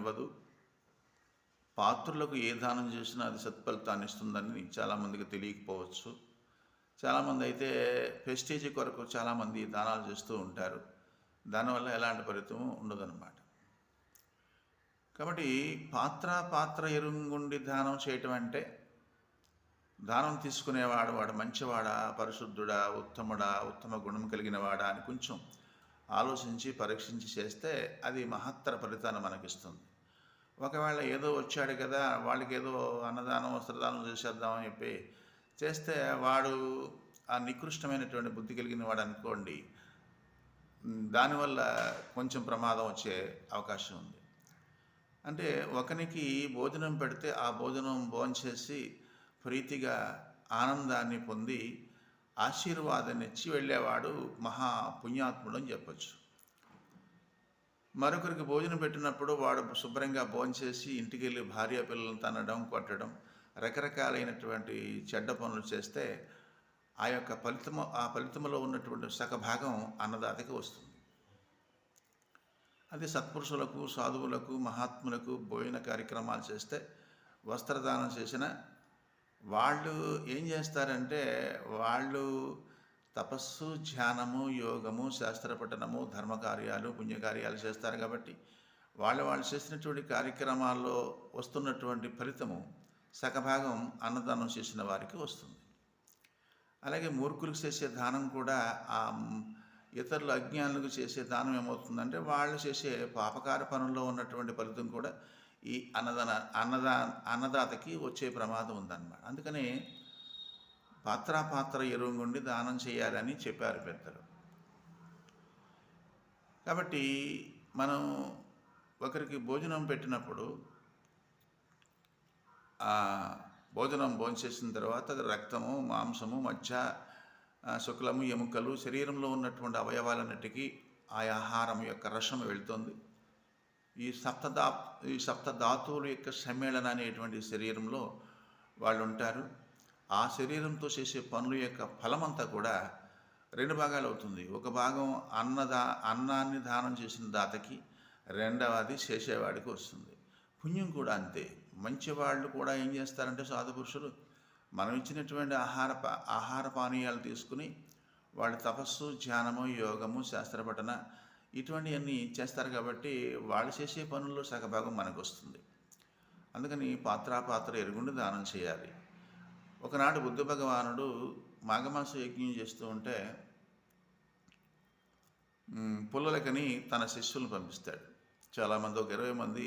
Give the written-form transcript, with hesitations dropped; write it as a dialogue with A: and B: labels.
A: ఇవ్వదు. పాత్రులకు ఏ దానం చేసినా అది సత్ఫలితాన్ని ఇస్తుందని చాలామందికి తెలియకపోవచ్చు. చాలామంది అయితే ప్రెస్టీజ్ కొరకు చాలామంది దానాలు చేస్తూ ఉంటారు. దానివల్ల ఎలాంటి ఫలితం ఉండదన్నమాట. కాబట్టి పాత్ర ఎరుంగుండి దానం చేయటం అంటే, దానం తీసుకునేవాడు వాడు మంచివాడా, పరిశుద్ధుడా, ఉత్తముడా, ఉత్తమ గుణం కలిగిన వాడా అని కొంచెం ఆలోచించి పరీక్షించి చేస్తే అది మహత్తర ఫలితాన్ని మనకిస్తుంది. ఒకవేళ ఏదో వచ్చాడు కదా, వాళ్ళకి ఏదో అన్నదానం వస్త్రదానం చేసేద్దామని చెప్పి చేస్తే వాడు ఆ నికృష్టమైనటువంటి బుద్ధి కలిగిన వాడు అనుకోండి, దానివల్ల కొంచెం ప్రమాదం వచ్చే అవకాశం ఉంది. అంటే ఒకనికి భోజనం పెడితే ఆ భోజనం భోంచేసి ప్రీతిగా ఆనందాన్ని పొంది ఆశీర్వాదాన్ని ఇచ్చి వెళ్ళేవాడు మహా పుణ్యాత్ముడు అని చెప్పచ్చు. మరొకరికి భోజనం పెట్టినప్పుడు వాడు శుభ్రంగా భోంచేసి ఇంటికి వెళ్ళి భార్య పిల్లలను తనడం, కొట్టడం, రకరకాలైనటువంటి చెడ్డ పనులు చేస్తే ఆ ఫలితములో ఉన్నటువంటి సగభాగం అన్నదాతకి వస్తుంది. అది సత్పురుషులకు, సాధువులకు, మహాత్ములకు భోజన కార్యక్రమాలు చేస్తే, వస్త్రదానం చేసిన వాళ్ళు ఏం చేస్తారంటే, వాళ్ళు తపస్సు, ధ్యానము, యోగము, శాస్త్రపఠనము, ధర్మకార్యాలు, పుణ్యకార్యాలు చేస్తారు కాబట్టి వాళ్ళు చేసినటువంటి కార్యక్రమాల్లో వస్తున్నటువంటి ఫలితము సగభాగం అన్నదానం చేసిన వారికి వస్తుంది. అలాగే మూర్ఖులకు చేసే దానం కూడా ఇతరుల అజ్ఞానులకు చేసే దానం ఏమవుతుందంటే, వాళ్ళు చేసే పాపకార పనుల్లో ఉన్నటువంటి ఫలితం కూడా ఈ అన్నదాతకి వచ్చే ప్రమాదం ఉందన్నమాట. అందుకని పాత్ర ఎరుంగుండి దానం చేయాలని చెప్పారు పెద్దలు. కాబట్టి మనం ఒకరికి భోజనం పెట్టినప్పుడు ఆ భోజనం భోంచేసిన తర్వాత రక్తము, మాంసము, మజ్జ, శుక్లము, ఎముకలు, శరీరంలో ఉన్నటువంటి అవయవాలన్నిటికీ ఆ ఆహారం యొక్క రసం వెళుతుంది. ఈ సప్తధాతువుల యొక్క సమ్మేళన అనేటువంటి శరీరంలో వాళ్ళు ఉంటారు. ఆ శరీరంతో చేసే పనుల యొక్క ఫలమంతా కూడా 2 భాగాలు అవుతుంది. ఒక భాగం అన్నాన్ని దానం చేసిన దాతకి, రెండవది చేసేవాడికి వస్తుంది. పుణ్యం కూడా అంతే. మంచివాళ్ళు కూడా ఏం చేస్తారంటే, సాధుపురుషులు మనం ఇచ్చినటువంటి ఆహార పానీయాలు తీసుకుని వాళ్ళు తపస్సు, ధ్యానము, యోగము, శాస్త్రపఠన ఇటువంటివన్నీ చేస్తారు కాబట్టి వాళ్ళు చేసే పనుల్లో సగభాగం మనకు వస్తుంది. అందుకని పాత్ర ఎరుగుండి దానం చేయాలి. ఒకనాడు బుద్ధ భగవానుడు మాఘమాస యజ్ఞం చేస్తూ ఉంటే పుల్లలకని తన శిష్యులను పంపిస్తాడు. చాలామంది, ఒక 20 మంది